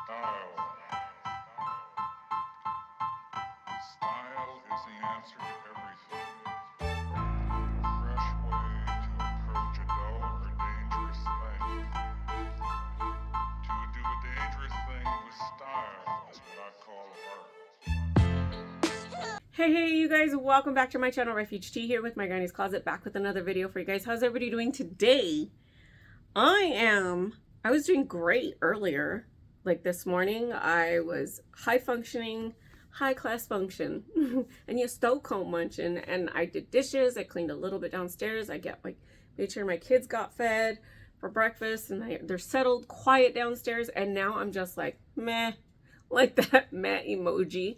Style. Style is the answer to everything. A fresh way to approach a dull or dangerous thing. To do a dangerous thing with style is what I call art. Hey, you guys, welcome back to my channel. Refuge Tea here with my Granny's Closet, back with another video for you guys. How's everybody doing today? I was doing great earlier. Like this morning, I was high functioning, high class function, and you Stockholm munching. And I did dishes. I cleaned a little bit downstairs. Made sure my kids got fed for breakfast, and they're settled, quiet downstairs. And now I'm just like meh, like that meh emoji.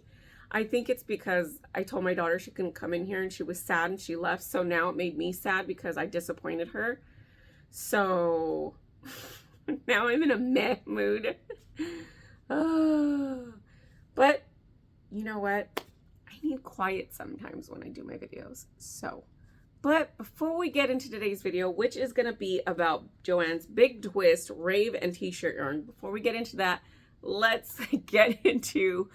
I think it's because I told my daughter she couldn't come in here and she was sad and she left. So now it made me sad because I disappointed her. So now I'm in a meh mood. But you know what? I need quiet sometimes when I do my videos. But before we get into today's video, which is going to be about Joann's Big Twist Rave and t-shirt yarn, before we get into that, let's get into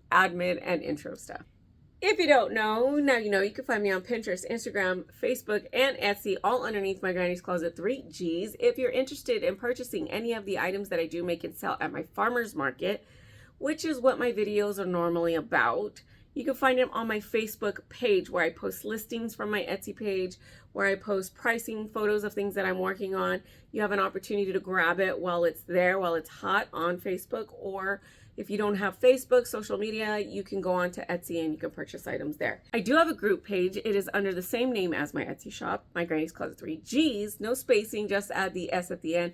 admin and intro stuff. If you don't know, now you know. You can find me on Pinterest, Instagram, Facebook, and Etsy, all underneath my Granny's Closet 3Gs. If you're interested in purchasing any of the items that I do make and sell at my farmer's market, which is what my videos are normally about, you can find them on my Facebook page, where I post listings from my Etsy page, where I post pricing, photos of things that I'm working on. You have an opportunity to grab it while it's there, while it's hot on Facebook, or if you don't have Facebook, social media, you can go on to Etsy and you can purchase items there. I do have a group page. It is under the same name as my Etsy shop, my Granny's Closet 3Gs, no spacing, just add the S at the end.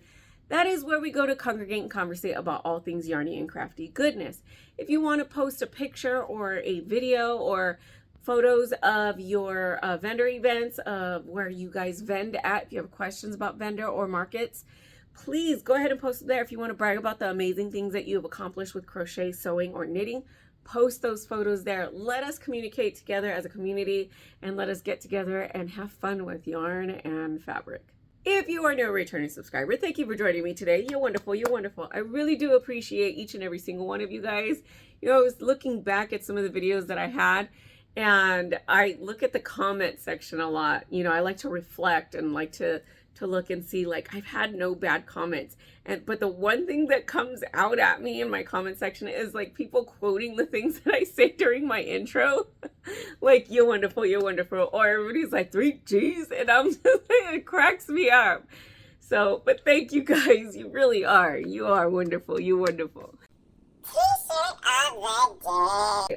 That is where we go to congregate and conversate about all things yarny and crafty goodness. If you want to post a picture or a video or photos of your vendor events, of where you guys vend at, if you have questions about vendor or markets, please go ahead and post it there. If you want to brag about the amazing things that you have accomplished with crochet, sewing, or knitting, post those photos there. Let us communicate together as a community, and let us get together and have fun with yarn and fabric. If you are a new returning subscriber, thank you for joining me today. You're wonderful. You're wonderful. I really do appreciate each and every single one of you guys. You know, I was looking back at some of the videos that I had, and I look at the comment section a lot. You know, I like to reflect and like to look and see, like, I've had no bad comments. But the one thing that comes out at me in my comment section is like people quoting the things that I say during my intro. Like, you're wonderful, you're wonderful. Or everybody's like 3Gs, and I'm just like, it cracks me up. So, but thank you guys. You really are. You are wonderful. You're wonderful.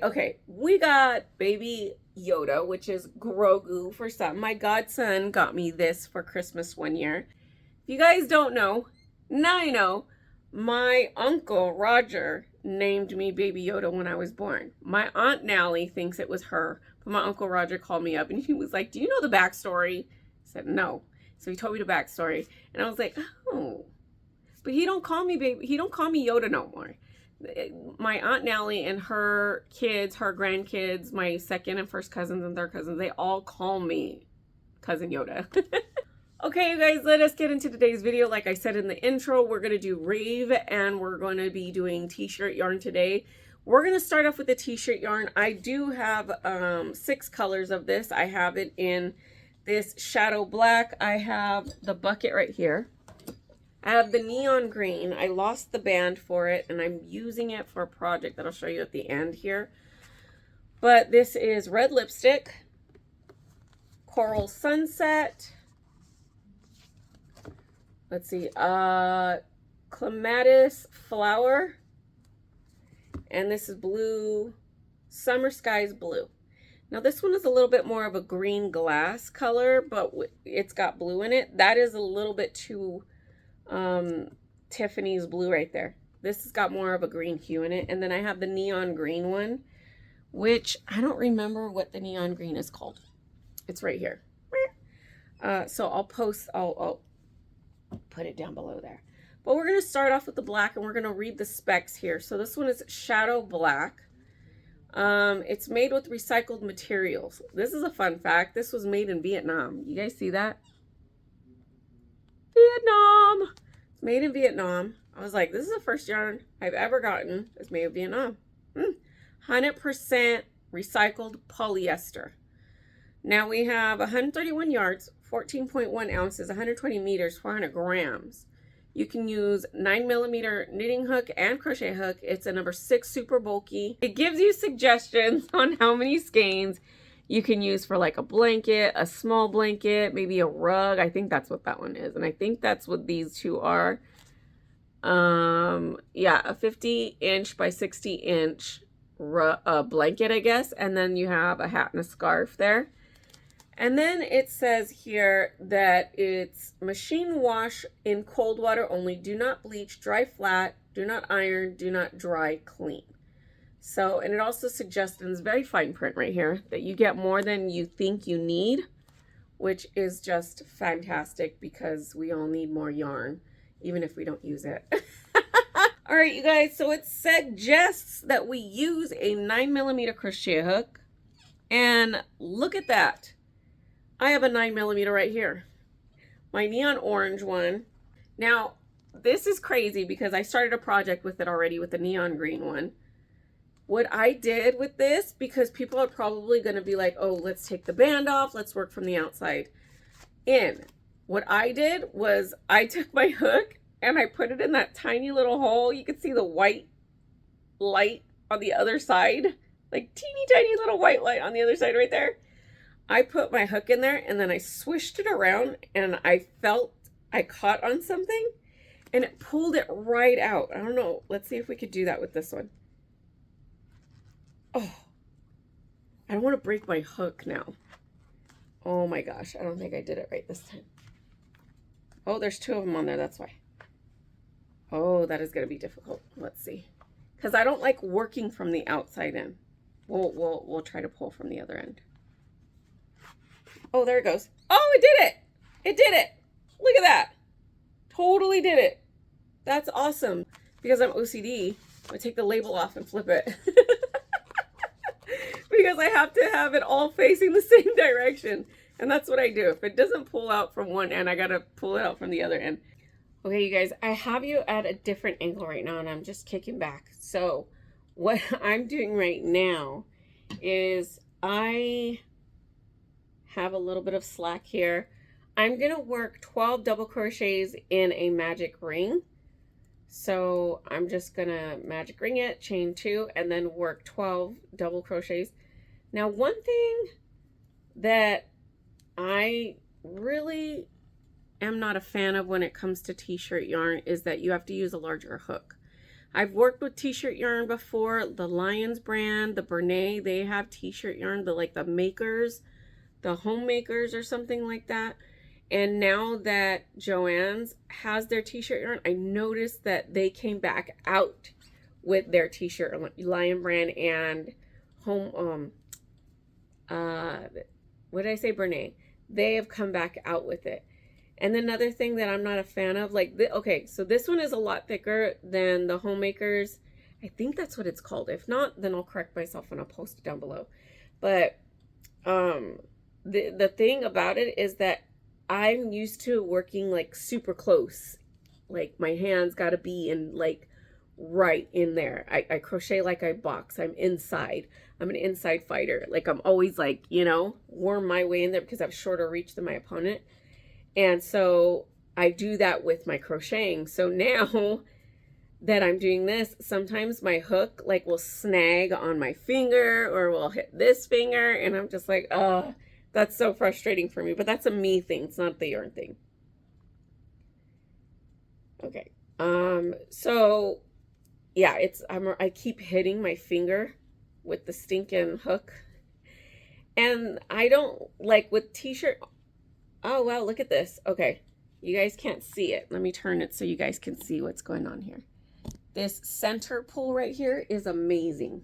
Okay, we got baby Yoda, which is Grogu for some. My godson got me this for Christmas one year. If you guys don't know, now you know. My uncle Roger named me baby Yoda when I was born. My aunt Nally thinks it was her, but my uncle Roger called me up and he was like, "Do you know the backstory?" I said, "No." So he told me the backstory, and I was like, "Oh." But he don't call me baby. He don't call me Yoda no more. My aunt Nally and her kids, her grandkids, my second and first cousins and third cousins, they all call me Cousin Yoda. Okay, you guys, let us get into today's video. Like I said in the intro, we're going to do Rave, and we're going to be doing t-shirt yarn today. We're going to start off with the t-shirt yarn. I do have 6 colors of this. I have it in this shadow black. I have the bucket right here. I have the neon green. I lost the band for it, and I'm using it for a project that I'll show you at the end here. But this is red lipstick, coral sunset. Let's see, clematis flower, and this is blue, summer skies blue. Now this one is a little bit more of a green glass color, but it's got blue in it. That is a little bit too Tiffany's blue right there. This has got more of a green hue in it. And then I have the neon green one, which I don't remember what the neon green is called. It's right here. So I'll put it down below there. But we're going to start off with the black, and we're going to read the specs here. So this one is shadow black. It's made with recycled materials. This is a fun fact. This was made in Vietnam. You guys see that? Vietnam. It's made in Vietnam. I was like, this is the first yarn I've ever gotten. It's made of Vietnam. 100% recycled polyester. Now we have 131 yards, 14.1 ounces, 120 meters, 400 grams. You can use 9mm knitting hook and crochet hook. It's a number 6 super bulky. It gives you suggestions on how many skeins you can use for like a blanket, a small blanket, maybe a rug. I think that's what that one is. And I think that's what these two are. Yeah, a 50-inch by 60-inch blanket, I guess. And then you have a hat and a scarf there. And then it says here that it's machine wash in cold water only. Do not bleach, dry flat, do not iron, do not dry clean. So, and it also suggests, and it's very fine print right here, that you get more than you think you need, which is just fantastic because we all need more yarn, even if we don't use it. All right, you guys, so it suggests that we use a 9mm crochet hook. And look at that. I have a 9mm right here. My neon orange one. Now, this is crazy because I started a project with it already with the neon green one. What I did with this, because people are probably going to be like, oh, let's take the band off. Let's work from the outside in. What I did was I took my hook and I put it in that tiny little hole. You can see the white light on the other side. Like teeny tiny little white light on the other side right there. I put my hook in there and then I swished it around and I felt I caught on something and it pulled it right out. I don't know. Let's see if we could do that with this one. Oh, I don't want to break my hook now. Oh my gosh. I don't think I did it right this time. Oh, there's 2 of them on there. That's why. Oh, that is going to be difficult. Let's see. Because I don't like working from the outside in. We'll try to pull from the other end. Oh, there it goes. Oh, it did it. It did it. Look at that. Totally did it. That's awesome. Because I'm OCD, I take the label off and flip it. Because I have to have it all facing the same direction. And that's what I do. If it doesn't pull out from one end, I got to pull it out from the other end. Okay, you guys, I have you at a different angle right now, and I'm just kicking back. So what I'm doing right now is I have a little bit of slack here. I'm going to work 12 double crochets in a magic ring. So I'm just going to magic ring it, chain 2, and then work 12 double crochets. Now, one thing that I really am not a fan of when it comes to t-shirt yarn is that you have to use a larger hook. I've worked with t-shirt yarn before. The Lions brand, the Bernay, they have t-shirt yarn, the makers, the homemakers or something like that. And now that Joann's has their t-shirt yarn, I noticed that they came back out with their t-shirt, Lion brand and home, what did I say, Bernay? They have come back out with it. And another thing that I'm not a fan of, okay, so this one is a lot thicker than the homemakers. I think that's what it's called. If not, then I'll correct myself and I'll post it down below. But the thing about it is that I'm used to working super close. Like my hands got to be in right in there. I crochet like I box. I'm inside. I'm an inside fighter. I'm always worm my way in there because I have shorter reach than my opponent. And so I do that with my crocheting. So now that I'm doing this, sometimes my hook will snag on my finger or will hit this finger. And I'm just like, oh, that's so frustrating for me. But that's a me thing. It's not the yarn thing. Okay. So yeah, I keep hitting my finger with the stinking hook. And I don't with t-shirt. Oh, wow, look at this. Okay, you guys can't see it. Let me turn it so you guys can see what's going on here. This center pull right here is amazing.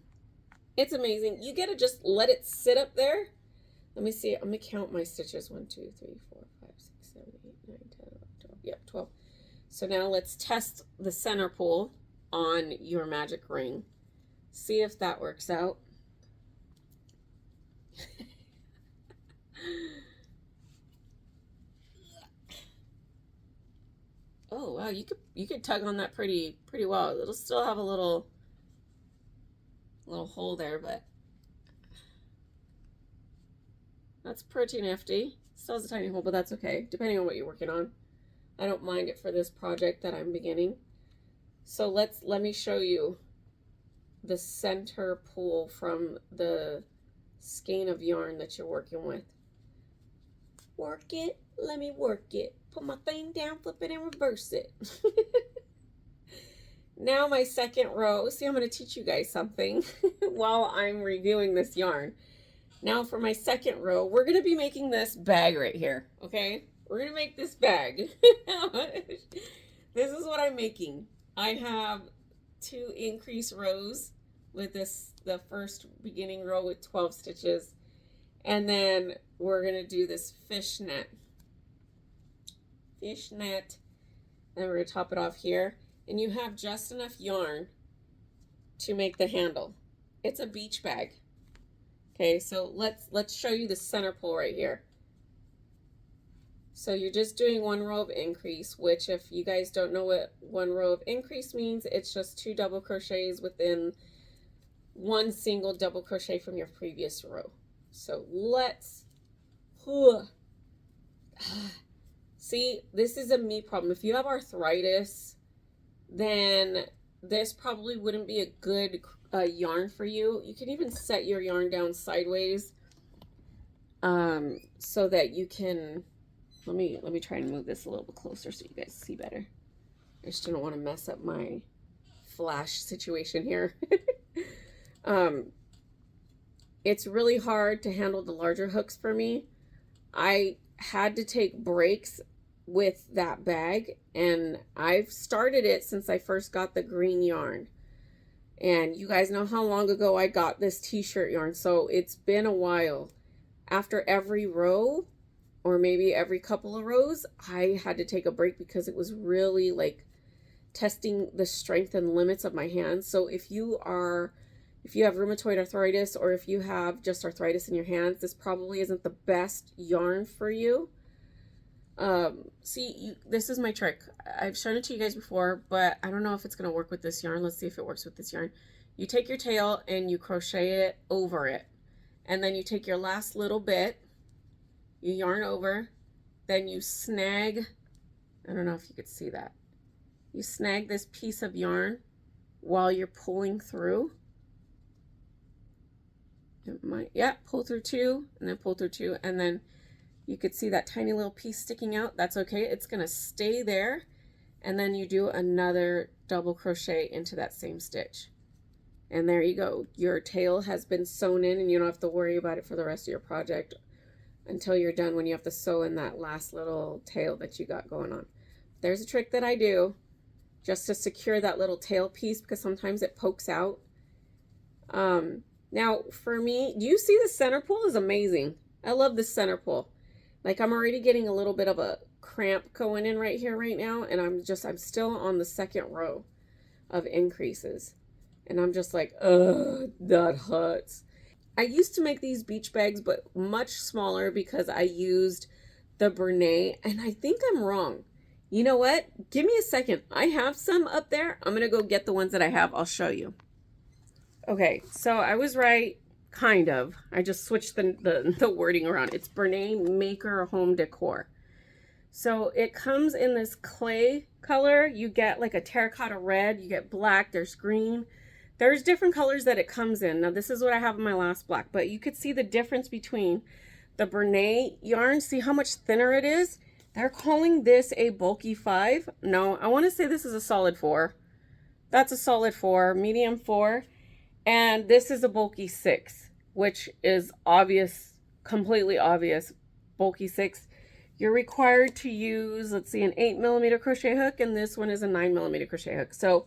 It's amazing. You get to just let it sit up there. Let me see. I'm going to count my stitches. 1, 2, 3, 4, 5, 6, 7, 8, 9, 10, 11, 12. Yep, 12. So now let's test the center pull on your magic ring. See if that works out. Oh wow, you could tug on that pretty well. It'll still have a little hole there, but that's pretty nifty. Still has a tiny hole, but that's okay, depending on what you're working on. I don't mind it for this project that I'm beginning. So let me show you the center pull from the skein of yarn that you're working with. Work it, let me work it. Put my thing down, flip it, and reverse it. Now my second row, see, I'm going to teach you guys something while I'm reviewing this yarn. Now for my second row, we're going to be making this bag right here, okay? We're going to make this bag. This is what I'm making. I have 2 increase rows with the first beginning row with 12 stitches. And then we're going to do this fishnet. And we're going to top it off here. And you have just enough yarn to make the handle. It's a beach bag. Okay, so let's show you the center pull right here. So you're just doing 1 row of increase, which if you guys don't know what 1 row of increase means, it's just 2 double crochets within 1 single double crochet from your previous row. So see, this is a me problem. If you have arthritis, then this probably wouldn't be a good yarn for you. You can even set your yarn down sideways so that you can, let me try and move this a little bit closer so you guys see better. I just don't want to mess up my flash situation here. It's really hard to handle the larger hooks for me. I had to take breaks with that bag, and I've started it since I first got the green yarn. And you guys know how long ago I got this t-shirt yarn, so it's been a while. After every row, or maybe every couple of rows, I had to take a break because it was really like testing the strength and limits of my hands. So if you have rheumatoid arthritis, or if you have just arthritis in your hands, this probably isn't the best yarn for you. This is my trick. I've shown it to you guys before, but I don't know if it's going to work with this yarn. Let's see if it works with this yarn. You take your tail and you crochet it over it. And then you take your last little bit, you yarn over, then you snag, I don't know if you could see that. You snag this piece of yarn while you're pulling through. Pull through 2, and then pull through 2, and then you could see that tiny little piece sticking out. That's okay. It's going to stay there. And then you do another double crochet into that same stitch. And there you go. Your tail has been sewn in, and you don't have to worry about it for the rest of your project until you're done, when you have to sew in that last little tail that you got going on. There's a trick that I do just to secure that little tail piece, because sometimes it pokes out. Now for me, do you see the center pull is amazing? I love the center pull. Like, I'm already getting a little bit of a cramp going in right here right now, and I'm still on the second row of increases, and I'm just like, ugh, that hurts. I used to make these beach bags, but much smaller, because I used the Brene, and I think I'm wrong. You know what? Give me a second. I have some up there. I'm gonna go get the ones that I have. I'll show you. Okay, so I was right. Kind of. I just switched the wording around. It's Brene Maker Home Decor. So it comes in this clay color. You get like a terracotta red, you get black, there's green. There's different colors that it comes in. Now this is what I have in my last black, but you could see the difference between the Brene yarn. See how much thinner it is? They're calling this a bulky 5. No, I want to say this is a solid 4. That's a solid 4, medium 4. And this is a bulky 6, which is obvious, completely obvious. Bulky 6. You're required to use, let's see, an 8mm crochet hook, and this one is a 9mm crochet hook. So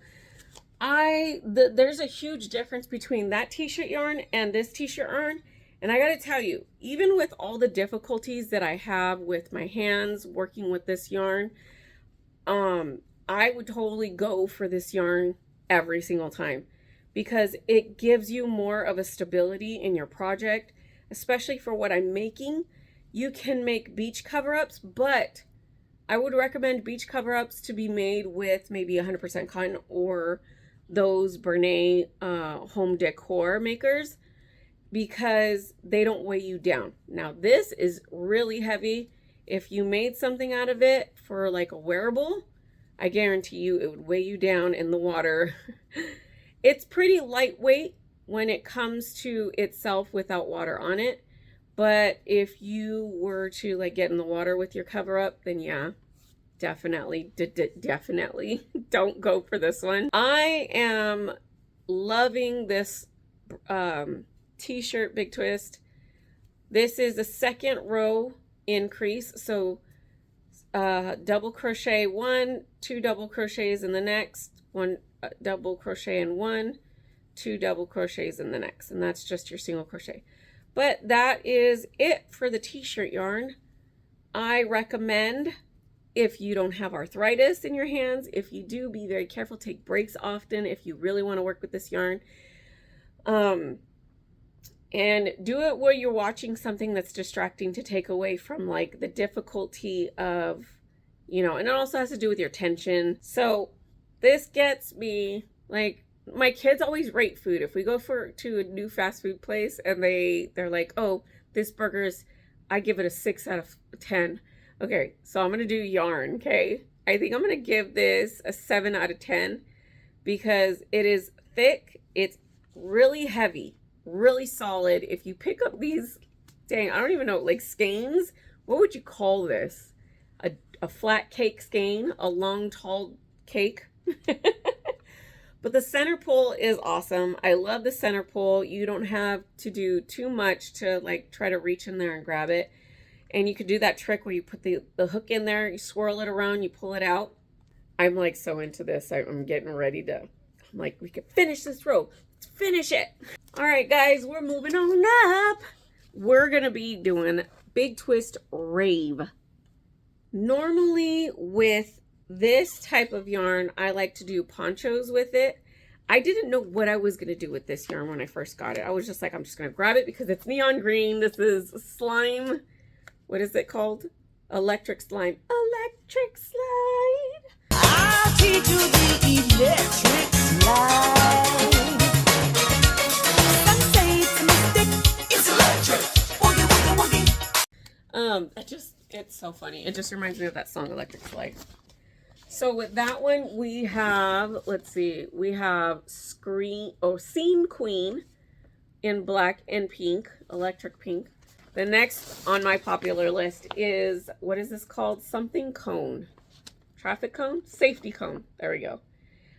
there's a huge difference between that t-shirt yarn and this t-shirt yarn. And I gotta tell you, even with all the difficulties that I have with my hands working with this yarn, I would totally go for this yarn every single time, because it gives you more of a stability in your project, especially for what I'm making. You can make beach cover-ups, but I would recommend beach cover-ups to be made with maybe 100% cotton or those Bernay home decor makers, because they don't weigh you down. Now this is really heavy. If you made something out of it for like a wearable, I guarantee you it would weigh you down in the water. It's pretty lightweight when it comes to itself without water on it. But if you were to like get in the water with your cover up, then yeah, definitely don't go for this one. I am loving this t-shirt Big Twist. This is a second row increase. So double crochet one, 2 double crochets in the next, 1 double crochet in one, 2 double crochets in the next, and that's just your single crochet. But that is it for the t-shirt yarn. I recommend, if you don't have arthritis in your hands, if you do, be very careful, take breaks often if you really want to work with this yarn. And do it where you're watching something that's distracting to take away from like the difficulty of, you know, and it also has to do with your tension. So this gets me, like, my kids always rate food. If we go to a new fast food place and they're like, oh, this burger's, I give it a 6 out of 10. Okay, so I'm going to do yarn, okay? I think I'm going to give this a 7 out of 10 because it is thick. It's really heavy, really solid. If you pick up these, dang, I don't even know, like skeins, what would you call this? A flat cake skein, a long, tall cake. But the center pull is awesome. I love the center pull. You don't have to do too much to like try to reach in there and grab it. And you could do that trick where you put the hook in there, you swirl it around, you pull it out. I'm like so into this. I'm getting ready to, I'm like, we can finish this row. Let's finish it. All right, guys, we're moving on up. We're going to be doing Big Twist Rave. Normally with this type of yarn, I like to do ponchos with it. I didn't know what I was going to do with this yarn when I first got it. I was just like, I'm just going to grab it because it's neon green. This is slime. What is it called? Electric slime. Electric slide. I'll teach you the electric slide. Some say it's a mistake. It's electric. Woogie, woogie, woogie. It's so funny. It just reminds me of that song, Electric Slide. So with that one, we have, let's see, we have Scene Queen in black and pink, electric pink. The next on my popular list is, what is this called? Something cone. Traffic cone? Safety cone. There we go.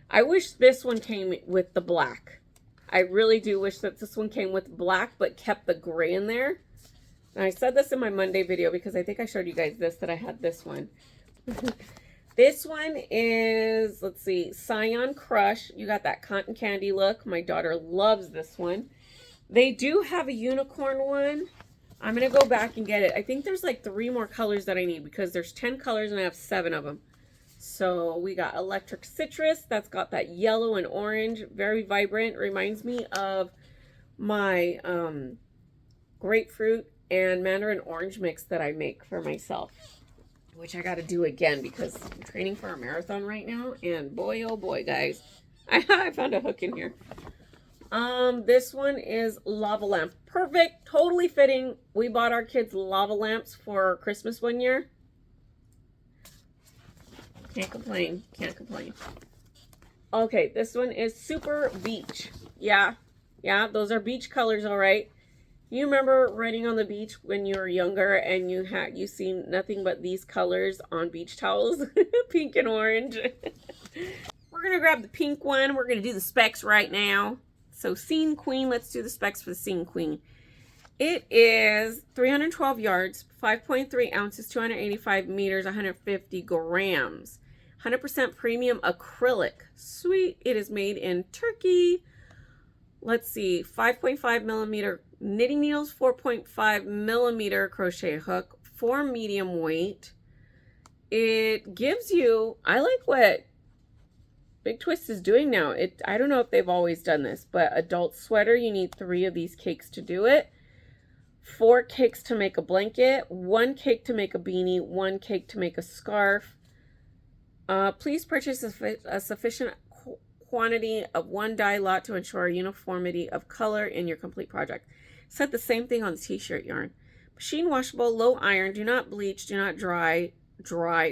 I wish this one came with the black. I really do wish that this one came with black, but kept the gray in there. And I said this in my Monday video because I think I showed you guys this, that I had this one. This one is, let's see, Scion Crush. You got that cotton candy look. My daughter loves this one. They do have a unicorn one. I'm going to go back and get it. I think there's like 3 more colors that I need because there's 10 colors and I have 7 of them. So we got Electric Citrus. That's got that yellow and orange. Very vibrant. Reminds me of my grapefruit and mandarin orange mix that I make for myself, which I got to do again because I'm training for a marathon right now. And boy, oh boy, guys, I found a hook in here. This one is Lava Lamp. Perfect, totally fitting. We bought our kids lava lamps for Christmas one year. Can't complain, can't complain. Okay, this one is Super Beach. Yeah, those are beach colors, all right. You remember riding on the beach when you were younger and you seen nothing but these colors on beach towels? Pink and orange. We're going to grab the pink one. We're going to do the specs right now. So Scene Queen, let's do the specs for the Scene Queen. It is 312 yards, 5.3 ounces, 285 meters, 150 grams. 100% premium acrylic. Sweet. It is made in Turkey. Let's see, 5.5 millimeter knitting needles, 4.5 millimeter crochet hook, 4 medium weight. It gives you, I like what Big Twist is doing now. I don't know if they've always done this, but adult sweater, you need 3 of these cakes to do it. 4 cakes to make a blanket, 1 cake to make a beanie, 1 cake to make a scarf. Please purchase a sufficient quantity of 1 dye lot to ensure uniformity of color in your complete project. Said the same thing on the t-shirt yarn. Machine washable, low iron, do not bleach, do not dry,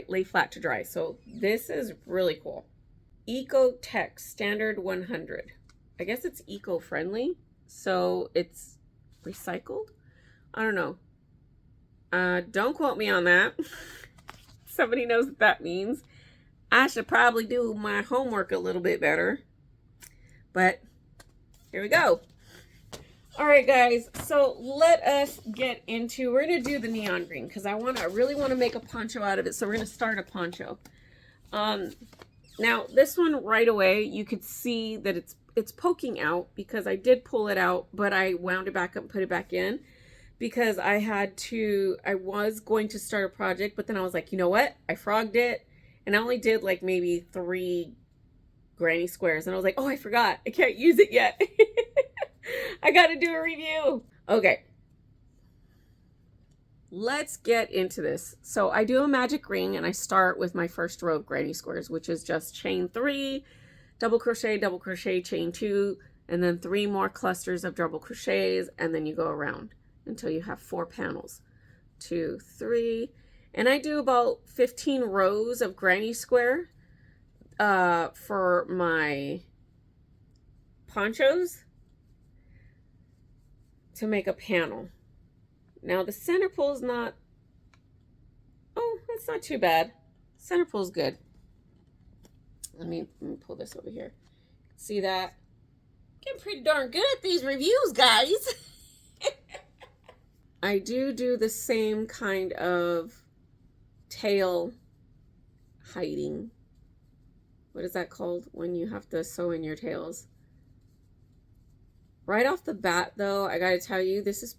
lay flat to dry. So this is really cool. Eco Tech Standard 100. I guess it's eco-friendly, so it's recycled. I don't know. Don't quote me on that. Somebody knows what that means. I should probably do my homework a little bit better. But here we go. All right, guys. So let us get into, we're going to do the neon green because I really want to make a poncho out of it. So we're going to start a poncho. Now this one right away, you could see that it's poking out because I did pull it out, but I wound it back up and put it back in because I was going to start a project, but then I was like, you know what? I frogged it and I only did like maybe 3 granny squares. And I was like, oh, I forgot. I can't use it yet. I got to do a review. Okay. Let's get into this. So I do a magic ring and I start with my first row of granny squares, which is just chain 3, double crochet, chain 2, and then 3 more clusters of double crochets, and then you go around until you have 4 panels. 2, 3, and I do about 15 rows of granny square for my ponchos to make a panel. Now the center pull is not, oh, that's not too bad. Center pull is good. Let me pull this over here. See that? Getting pretty darn good at these reviews, guys. I do the same kind of tail hiding. What is that called when you have to sew in your tails? Right off the bat, though, I gotta tell you, this is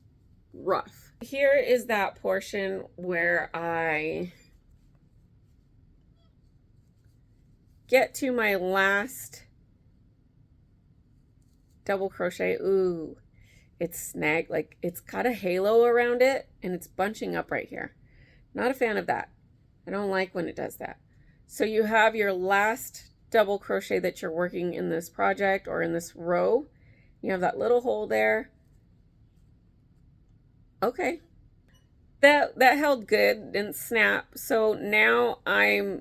rough. Here is that portion where I get to my last double crochet. Ooh, it's snagged, like it's got a halo around it and it's bunching up right here. Not a fan of that. I don't like when it does that. So you have your last double crochet that you're working in this project or in this row. You have that little hole there. Okay, that held good, didn't snap. So now I'm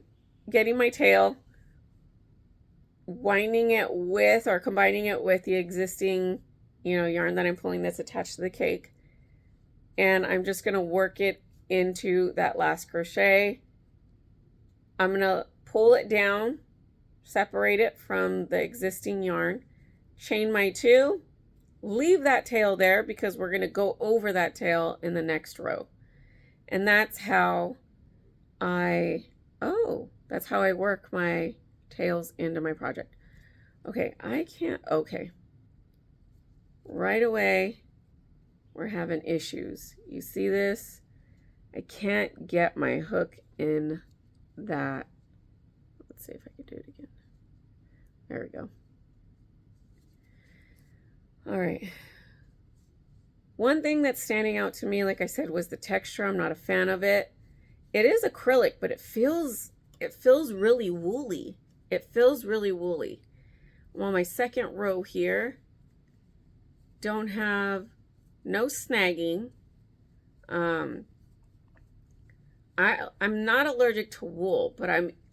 getting my tail, winding it with or combining it with the existing, yarn that I'm pulling that's attached to the cake. And I'm just going to work it into that last crochet. I'm going to pull it down, separate it from the existing yarn, chain my 2, leave that tail there because we're going to go over that tail in the next row. And that's how I work my tails into my project. Okay, okay. Right away, we're having issues. You see this? I can't get my hook in that. Let's see if I can do it again. There we go. All right. One thing that's standing out to me, like I said, was the texture. I'm not a fan of it. It is acrylic, but it feels really woolly. It feels really woolly. Well, my second row here don't have no snagging. I'm not allergic to wool, but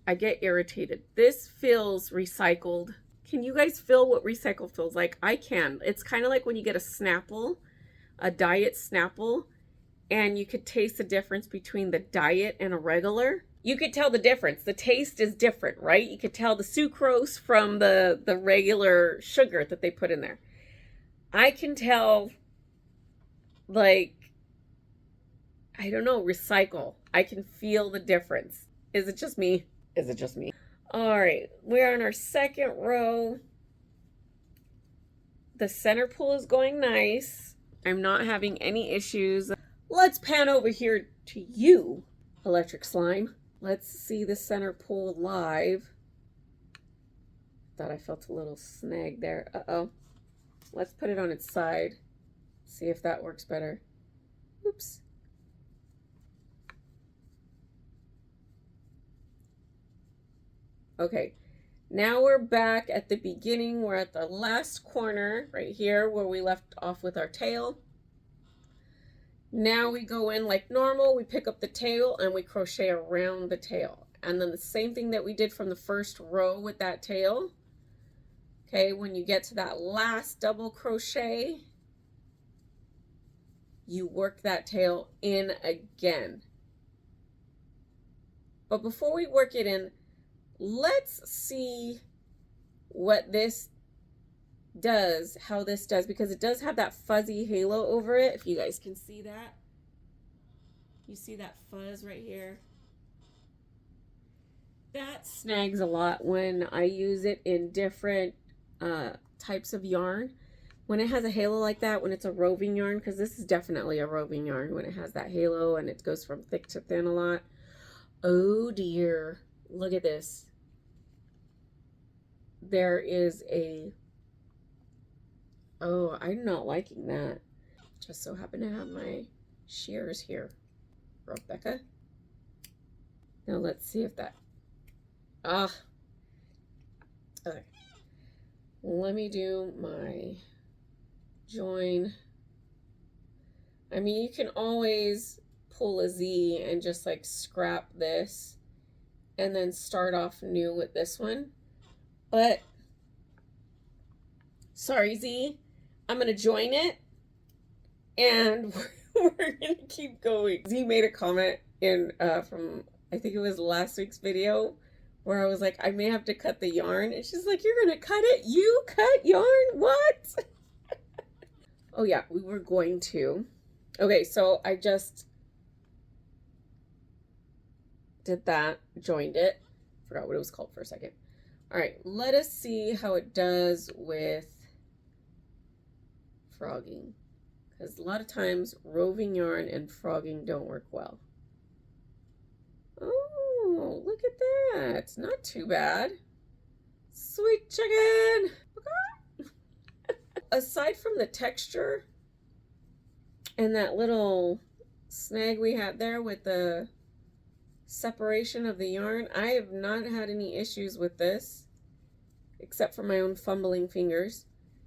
I get irritated. This feels recycled. Can you guys feel what recycle feels like? I can. It's kind of like when you get a Snapple, a diet Snapple, and you could taste the difference between the diet and a regular. You could tell the difference. The taste is different, right? You could tell the sucrose from the regular sugar that they put in there. I can tell, like, I don't know, recycle. I can feel the difference. Is it just me? Is it just me? All right, we're on our second row. The center pull is going nice. I'm not having any issues. Let's pan over here to you, Electric Slime. Let's see the center pull live. Thought I felt a little snag there. Uh-oh. Let's put it on its side. See if that works better. Oops. Okay, now we're back at the beginning. We're at the last corner right here where we left off with our tail. Now we go in like normal, we pick up the tail and we crochet around the tail. And then the same thing that we did from the first row with that tail. Okay, when you get to that last double crochet, you work that tail in again. But before we work it in, let's see what this does, how this does, because it does have that fuzzy halo over it. If you guys can see that, you see that fuzz right here. That snags a lot when I use it in different types of yarn. When it has a halo like that, when it's a roving yarn, because this is definitely a roving yarn, when it has that halo and it goes from thick to thin a lot. Oh dear, look at this. There is a, oh, I'm not liking that. Just so happen to have my shears here, Rebecca. Now let's see if that, okay. Let me do my join. I mean, you can always pull a Z and just like scrap this and then start off new with this one. But sorry, Z, I'm gonna join it and we're gonna keep going. Z made a comment in from, I think it was last week's video, where I was like, I may have to cut the yarn, and she's like, you're gonna cut it? You cut yarn? What? Oh yeah, we were going to. Okay, so I just did that, joined it. Forgot what it was called for a second. All right, let us see how it does with frogging, because a lot of times roving yarn and frogging don't work well. Oh, look at that. It's not too bad. Sweet chicken. Aside from the texture and that little snag we had there with the separation of the yarn, I have not had any issues with this, except for my own fumbling fingers.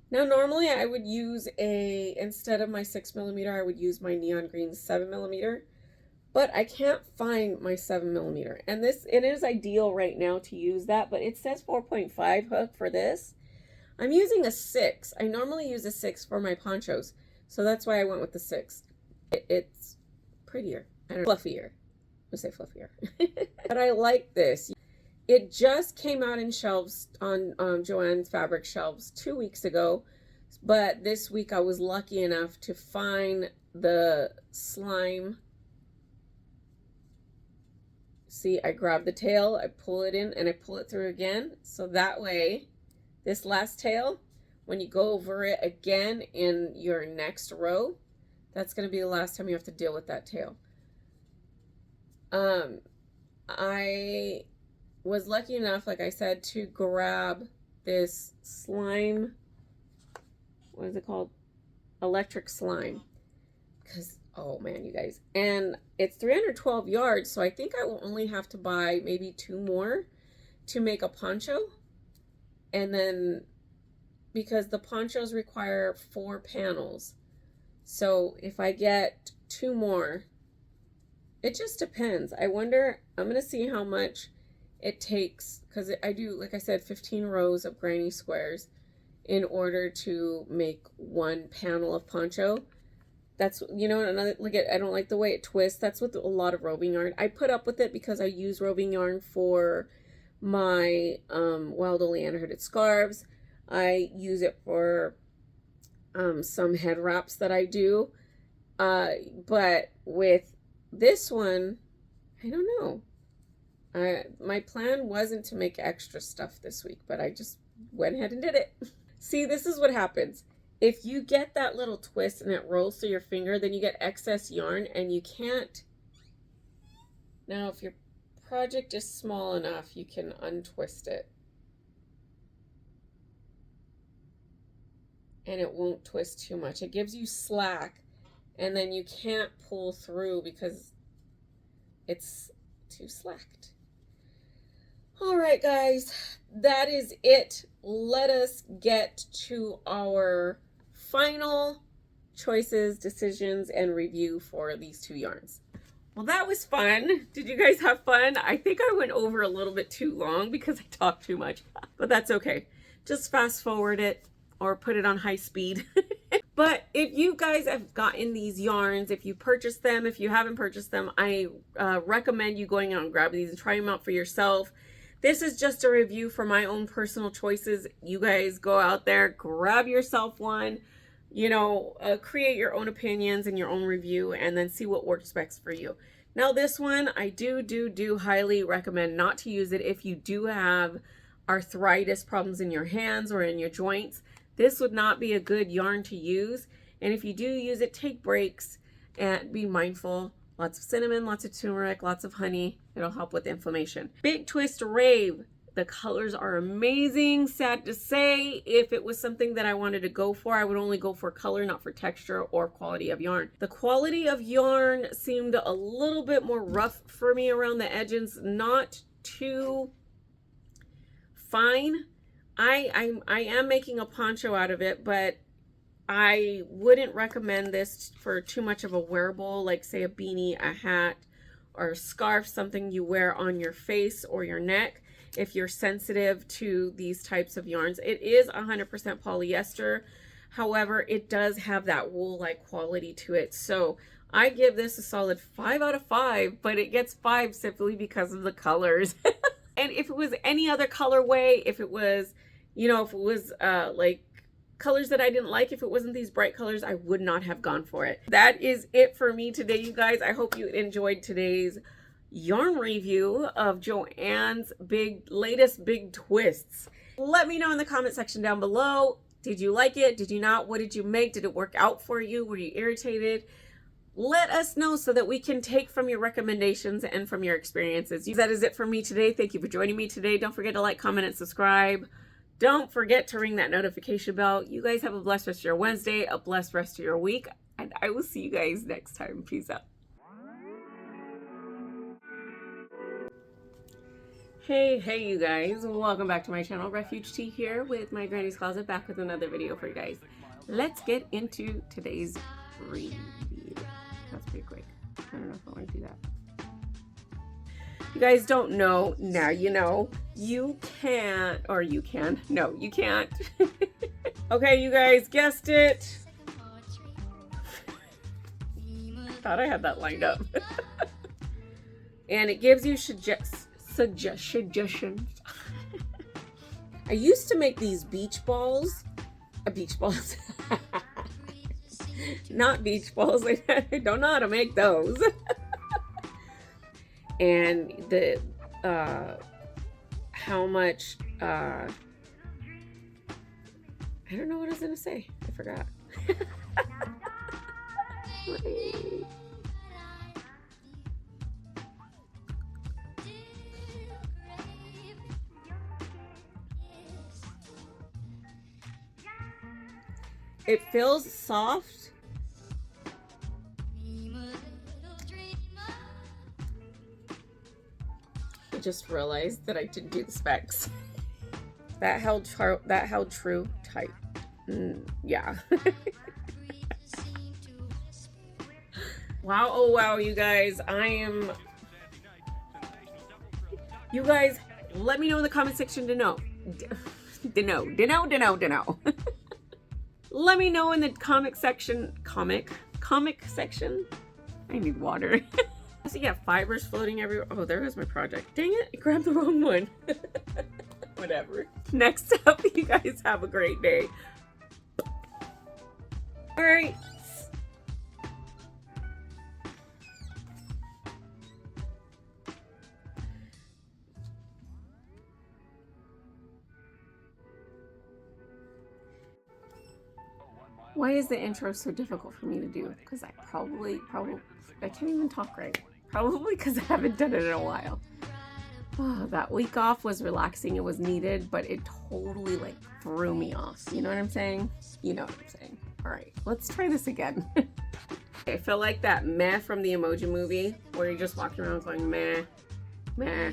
Now, normally I would use instead of my 6mm, I would use my neon green 7mm. But I can't find my 7mm, and it is ideal right now to use that, but it says 4.5 hook for this. I'm using a 6. I normally use a 6 for my ponchos, so that's why I went with the 6. It's prettier, I don't know, fluffier. Let's say fluffier. But I like this. It just came out in shelves on Joann's fabric shelves 2 weeks ago, but this week I was lucky enough to find the slime. See, I grab the tail, I pull it in, and I pull it through again. So that way, this last tail, when you go over it again in your next row, that's going to be the last time you have to deal with that tail. I was lucky enough, like I said, to grab this slime, what is it called? Electric slime. Because, oh man, you guys. And it's 312 yards, so I think I will only have to buy maybe 2 more to make a poncho. And then, because the ponchos require 4 panels. So if I get 2 more, it just depends. I wonder, I'm going to see how much it takes, because I do, like I said, 15 rows of granny squares in order to make 1 panel of poncho. That's, you know, another, look at, I don't like the way it twists. That's with a lot of roving yarn. I put up with it because I use roving yarn for my wild oleander hooded scarves. I use it for some head wraps that I do. But with this one, I don't know. My plan wasn't to make extra stuff this week, but I just went ahead and did it. See, this is what happens. If you get that little twist and it rolls through your finger, then you get excess yarn and you can't. Now, if your project is small enough, you can untwist it. And it won't twist too much. It gives you slack and then you can't pull through because it's too slacked. All right, guys, that is it. Let us get to our final choices, decisions, and review for these two yarns. Well, that was fun. Did you guys have fun? I think I went over a little bit too long because I talked too much, but that's okay. Just fast forward it or put it on high speed. But if you guys have gotten these yarns, if you purchased them, if you haven't purchased them, I recommend you going out and grab these and try them out for yourself. This is just a review for my own personal choices. You guys go out there, grab yourself one, you know, create your own opinions and your own review, and then see what works best for you. Now this one, I do highly recommend not to use it if you do have arthritis problems in your hands or in your joints. This would not be a good yarn to use. And if you do use it, take breaks and be mindful. Lots of cinnamon, lots of turmeric, lots of honey. It'll help with inflammation. Big Twist Rave. The colors are amazing. Sad to say, if it was something that I wanted to go for, I would only go for color, not for texture or quality of yarn. The quality of yarn seemed a little bit more rough for me around the edges, not too fine. I am making a poncho out of it, but I wouldn't recommend this for too much of a wearable, like say a beanie, a hat, or a scarf, something you wear on your face or your neck if you're sensitive to these types of yarns. It is 100% polyester. However, it does have that wool-like quality to it. So I give this a solid 5 out of 5, but it gets 5 simply because of the colors. And if it was any other colorway, if it was, you know, if it was like colors that I didn't like, if it wasn't these bright colors, I would not have gone for it. That is it for me today, you guys. I hope you enjoyed today's yarn review of Joann's latest big twists. Let me know in the comment section down below. Did you like it? Did you not? What did you make? Did it work out for you? Were you irritated? Let us know so that we can take from your recommendations and from your experiences. That is it for me today. Thank you for joining me today. Don't forget to like, comment, and subscribe. Don't forget to ring that notification bell. You guys have a blessed rest of your Wednesday, a blessed rest of your week, and I will see you guys next time. Peace out. Hey you guys, welcome back to my channel. Refuge Tea here with my Granny's Closet, back with another video for you guys. Let's get into today's review. That's pretty quick. I don't know if I want to do that. You guys don't know, now you know. You can't, or you can. No, you can't. Okay, you guys guessed it. Thought I had that lined up. And it gives you suggestions. I used to make these beach balls. Not beach balls. I don't know how to make those. And the how much I don't know what I was gonna say. I forgot. It feels soft. I just realized that I didn't do the specs. That held true tight. Yeah. Wow, oh wow, you guys. You guys, let me know in the comment section to know. Let me know in the comic section. I need water. So yeah, fibers floating everywhere. Oh, there is my project. Dang it, I grabbed the wrong one. Whatever. Next up, you guys have a great day. All right. Why is the intro so difficult for me to do? Because I probably, I can't even talk right. Probably because I haven't done it in a while. Oh, that week off was relaxing. It was needed, but it totally like threw me off. You know what I'm saying? You know what I'm saying. All right, let's try this again. I feel like that meh from the Emoji Movie, where you're just walking around going meh, meh.